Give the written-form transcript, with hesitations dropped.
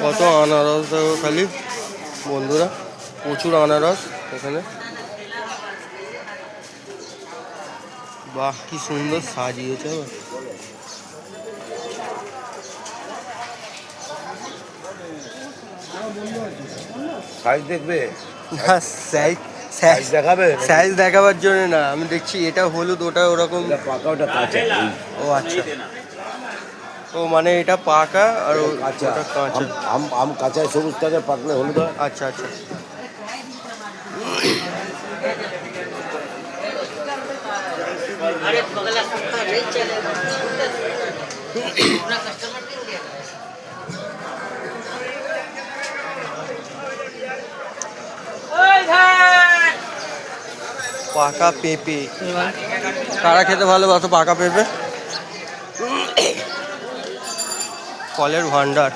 কত আনারস দেখো খালি বন্ধুরা, প্রচুর আনারস এখানে। বাহ, কি সুন্দর সাজিয়েছে। সাইজ দেখবে? না, সাইজ দেখাবে? সাইজ দেখাবার জন্য না, আমি দেখছি এটা হলুদ ওটা ওরকম। পাকা ওটা কাঁচা। ও আচ্ছা, ও মানে এটা পাকা আর কাঁচা। ওটা কাঁচা। আম কাঁচায় সবুজ থাকে, পাকলে হলুদ হয়। আচ্ছা আচ্ছা। পাকা পেঁপে কারা খেতে ভালোবাসো? পাকা পেঁপে, ফলের ভান্ডার।